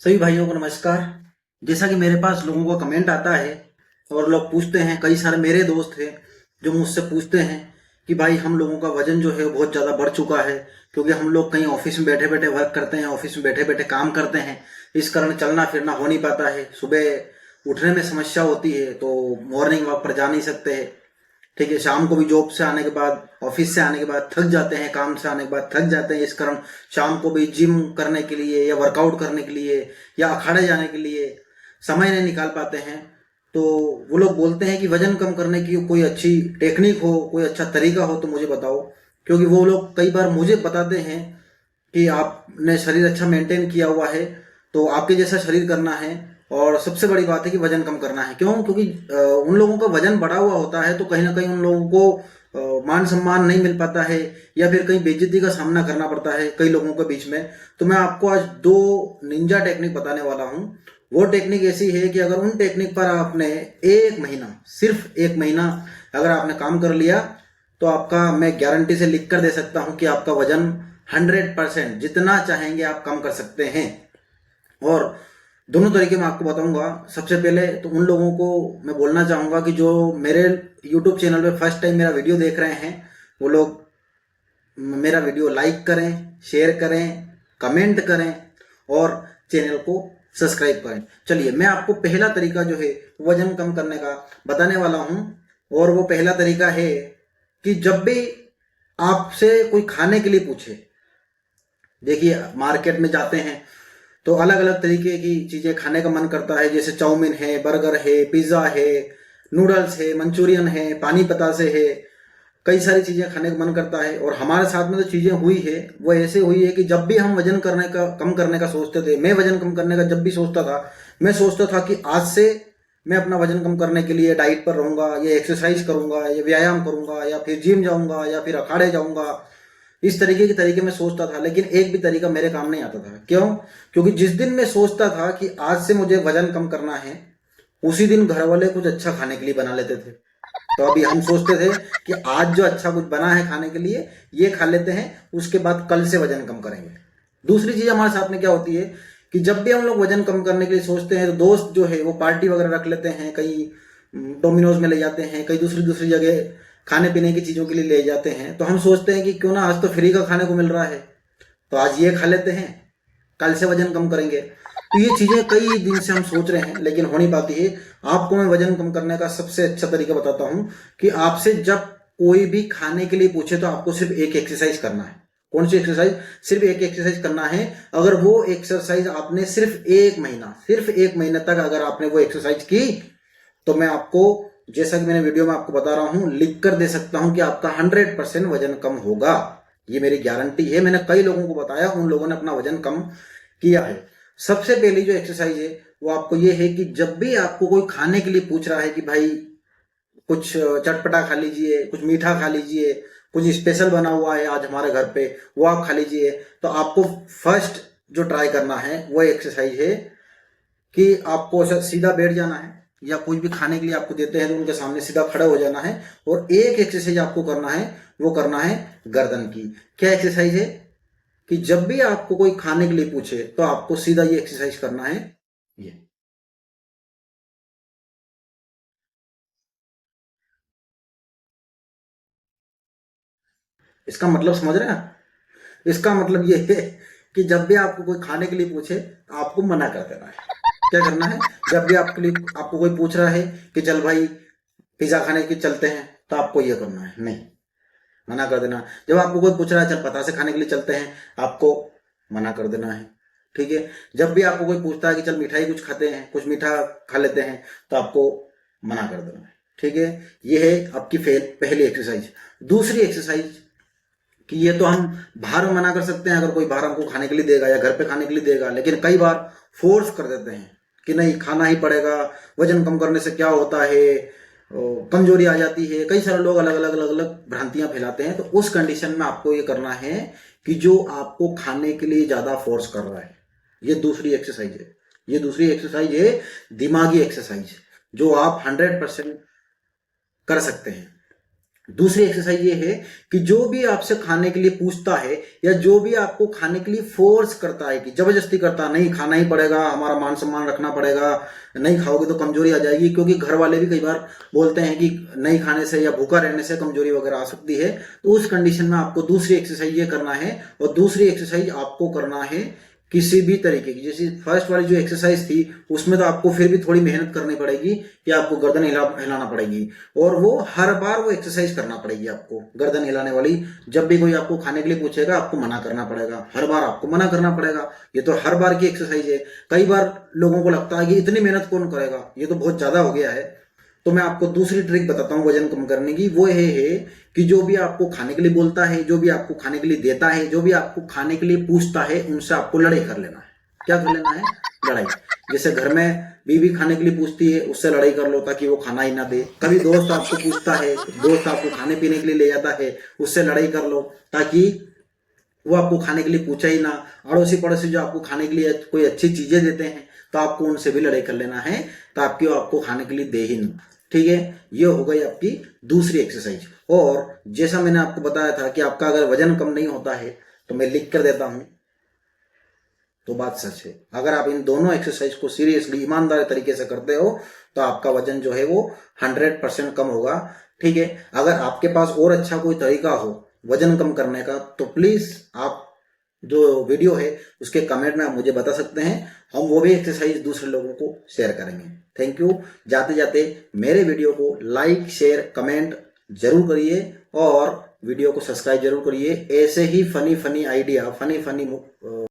सभी भाइयों को नमस्कार। जैसा कि मेरे पास लोगों का कमेंट आता है और लोग पूछते हैं, कई सारे मेरे दोस्त हैं जो मुझसे पूछते हैं कि भाई हम लोगों का वजन जो है बहुत ज़्यादा बढ़ चुका है, क्योंकि हम लोग कहीं ऑफिस में बैठे बैठे वर्क करते हैं, ऑफिस में बैठे बैठे काम करते हैं। इस कारण चलना फिरना हो नहीं पाता है, सुबह उठने में समस्या होती है, तो मॉर्निंग वॉक पर जा नहीं सकते हैं। ठीक है, शाम को भी जॉब से आने के बाद, ऑफिस से आने के बाद थक जाते हैं, काम से आने के बाद थक जाते हैं। इस कारण शाम को भी जिम करने के लिए या वर्कआउट करने के लिए या अखाड़े जाने के लिए समय नहीं निकाल पाते हैं। तो वो लोग बोलते हैं कि वजन कम करने की कोई अच्छी टेक्निक हो, कोई अच्छा तरीका हो तो मुझे बताओ। क्योंकि वो लोग कई बार मुझे बताते हैं कि आपने शरीर अच्छा मेंटेन किया हुआ है, तो आपके जैसा शरीर करना है। और सबसे बड़ी बात है कि वजन कम करना है। क्यों? क्योंकि उन लोगों का वजन बढ़ा हुआ होता है, तो कहीं ना कहीं उन लोगों को मान सम्मान नहीं मिल पाता है, या फिर कहीं बेइज्जती का सामना करना पड़ता है कई लोगों के बीच में। तो मैं आपको आज दो निंजा टेक्निक बताने वाला हूँ। वो टेक्निक ऐसी है कि अगर उन टेक्निक पर आपने एक महीना, सिर्फ एक महीना अगर आपने काम कर लिया, तो आपका, मैं गारंटी से लिख कर दे सकता हूँ कि आपका वजन 100% जितना चाहेंगे आप कम कर सकते हैं। और दोनों तरीके मैं आपको बताऊंगा। सबसे पहले तो उन लोगों को मैं बोलना चाहूंगा कि जो मेरे यूट्यूब चैनल पे फर्स्ट टाइम मेरा वीडियो देख रहे हैं, वो लोग मेरा वीडियो लाइक करें, शेयर करें, कमेंट करें और चैनल को सब्सक्राइब करें। चलिए, मैं आपको पहला तरीका जो है वजन कम करने का बताने वाला हूं। और वो पहला तरीका है कि जब भी आपसे कोई खाने के लिए पूछे, देखिए मार्केट में जाते हैं तो अलग अलग तरीके की चीजें खाने का मन करता है, जैसे चाउमीन है, बर्गर है, पिज्जा है, नूडल्स है, मंचूरियन है, पानी पतासे है। कई सारी चीजें खाने का मन करता है। और हमारे साथ में जो चीजें हुई है वो ऐसे हुई है कि जब भी हम वजन करने का, कम करने का सोचते थे, मैं वजन कम करने का जब भी सोचता था, मैं सोचता था कि आज से मैं अपना वजन कम करने के लिए डाइट पर रहूंगा, या एक्सरसाइज करूंगा, या व्यायाम करूंगा, या फिर जिम जाऊंगा, या फिर अखाड़े जाऊंगा। इस तरीके के तरीके मैं सोचता था, लेकिन एक भी तरीका मेरे काम नहीं आता था। क्यों? क्योंकि जिस दिन मैं सोचता था कि आज से मुझे वजन कम करना है, उसी दिन घर वाले कुछ अच्छा खाने के लिए बना लेते थे। तो अभी हम सोचते थे कि आज जो अच्छा कुछ बना है खाने के लिए, ये खा लेते हैं, उसके बाद कल से वजन कम करेंगे। दूसरी चीज हमारे साथ में क्या होती है कि जब भी हम लोग वजन कम करने के लिए सोचते हैं, तो दोस्त जो है वो पार्टी वगैरह रख लेते हैं, कहीं डोमिनोज में ले जाते हैं, कहीं दूसरी दूसरी जगह खाने पीने की चीजों के लिए ले जाते हैं। तो हम सोचते हैं कि क्यों ना, आज तो फ्री का खाने को मिल रहा है, तो आज ये खा लेते हैं, कल से वजन कम करेंगे। तो ये चीजें कई दिन से हम सोच रहे हैं, लेकिन हो नहीं पाती है। आपको मैं वजन कम करने का सबसे अच्छा तरीका बताता हूं कि आपसे जब कोई भी खाने के लिए पूछे, तो आपको सिर्फ एक एक्सरसाइज करना है। कौन सी एक्सरसाइज? सिर्फ एक एक्सरसाइज करना है। अगर वो एक्सरसाइज आपने सिर्फ एक महीना, सिर्फ एक महीने तक अगर आपने वो एक्सरसाइज की, तो मैं आपको, जैसा कि मैंने वीडियो में आपको बता रहा हूं, लिख कर दे सकता हूं कि आपका 100% वजन कम होगा। ये मेरी गारंटी है। मैंने कई लोगों को बताया, उन लोगों ने अपना वजन कम किया है। सबसे पहली जो एक्सरसाइज है वो आपको ये है कि जब भी आपको कोई खाने के लिए पूछ रहा है कि भाई कुछ चटपटा खा लीजिए, कुछ मीठा खा लीजिए, कुछ स्पेशल बना हुआ है आज हमारे घर पे, वो आप खा लीजिए, तो आपको फर्स्ट जो ट्राई करना है वो एक्सरसाइज है कि आपको सीधा बैठ जाना है, या कुछ भी खाने के लिए आपको देते हैं तो उनके सामने सीधा खड़ा हो जाना है। और एक एक्सरसाइज आपको करना है, वो करना है गर्दन की। क्या एक्सरसाइज है? कि जब भी आपको कोई खाने के लिए पूछे, तो आपको सीधा ये एक्सरसाइज करना है। ये, इसका मतलब समझ रहे हैं आप? इसका मतलब ये है कि जब भी आपको कोई खाने के लिए पूछे, तो आपको मना कर देना है। क्या करना है? जब भी आपके लिए, आपको कोई पूछ रहा है कि चल भाई पिज्जा खाने के चलते हैं, तो आपको ये करना है, नहीं, मना कर देना। जब आपको कोई पूछ रहा है चल पतासे खाने के लिए चलते हैं, आपको मना कर देना है। ठीक है? जब भी आपको कोई पूछता है कि चल मिठाई कुछ खाते हैं, कुछ मीठा खा लेते हैं, तो आपको मना कर देना है। ठीक है? ये है आपकी पहली एक्सरसाइज। दूसरी एक्सरसाइज कि ये तो हम बाहर में मना कर सकते हैं, अगर कोई बाहर हमको खाने के लिए देगा या घर पे खाने के लिए देगा, लेकिन कई बार फोर्स कर देते हैं कि नहीं, खाना ही पड़ेगा, वजन कम करने से क्या होता है, कमजोरी आ जाती है। कई सारे लोग अलग अलग अलग अलग भ्रांतियां फैलाते हैं। तो उस कंडीशन में आपको ये करना है कि जो आपको खाने के लिए ज्यादा फोर्स कर रहा है, ये दूसरी एक्सरसाइज है। ये दूसरी एक्सरसाइज है दिमागी एक्सरसाइज, जो आप 100% कर सकते हैं। दूसरी एक्सरसाइज ये है कि जो भी आपसे खाने के लिए पूछता है या जो भी आपको खाने के लिए फोर्स करता है, कि जबरदस्ती करता है, नहीं खाना ही पड़ेगा, हमारा मान सम्मान रखना पड़ेगा, नहीं खाओगे तो कमजोरी आ जाएगी, क्योंकि घर वाले भी कई बार बोलते हैं कि नहीं खाने से या भूखा रहने से कमजोरी वगैरह आ सकती है। तो उस कंडीशन में आपको दूसरी एक्सरसाइज ये करना है, और दूसरी एक्सरसाइज आपको करना है किसी भी तरीके की। जैसे फर्स्ट वाली जो एक्सरसाइज थी उसमें तो आपको फिर भी थोड़ी मेहनत करनी पड़ेगी कि आपको गर्दन हिलाना पड़ेगी, और वो हर बार वो एक्सरसाइज करना पड़ेगी आपको, गर्दन हिलाने वाली। जब भी कोई आपको खाने के लिए पूछेगा आपको मना करना पड़ेगा, हर बार आपको मना करना पड़ेगा। ये तो हर बार की एक्सरसाइज है। कई बार लोगों को लगता है कि इतनी मेहनत कौन करेगा, ये तो बहुत ज्यादा हो गया है। तो मैं आपको दूसरी ट्रिक बताता हूँ वजन कम करने की। वो है कि जो भी आपको खाने के लिए बोलता है, जो भी आपको खाने के लिए देता है, जो भी आपको खाने के लिए पूछता है, उनसे आपको लड़ाई कर लेना है। क्या कर लेना है? लड़ाई। जैसे घर में बीवी खाने के लिए पूछती है, उससे लड़ाई कर लो ताकि वो खाना ही ना दे। कभी दोस्त आपको पूछता है, दोस्त आपको खाने पीने के लिए ले जाता है, उससे लड़ाई कर लो ताकि वो आपको खाने के लिए पूछा ही ना। अड़ोसी पड़ोसी जो आपको खाने के लिए कोई अच्छी चीजें देते हैं तो आपको उनसे भी लड़ाई कर लेना है ताकि वो आपको खाने के लिए दे ही ना। ठीक है, ये हो गई आपकी दूसरी एक्सरसाइज। और जैसा मैंने आपको बताया था कि आपका अगर वजन कम नहीं होता है तो मैं लिख कर देता हूं, तो बात सच है। अगर आप इन दोनों एक्सरसाइज को सीरियसली ईमानदार तरीके से करते हो तो आपका वजन जो है वो 100% कम होगा। ठीक है, अगर आपके पास और अच्छा कोई तरीका हो वजन कम करने का तो प्लीज आप जो वीडियो है उसके कमेंट में आप मुझे बता सकते हैं, हम वो भी एक्सरसाइज दूसरे लोगों को शेयर करेंगे। Thank you. जाते जाते मेरे वीडियो को लाइक शेयर कमेंट जरूर करिए और वीडियो को सब्सक्राइब जरूर करिए। ऐसे ही funny funny idea, funny funny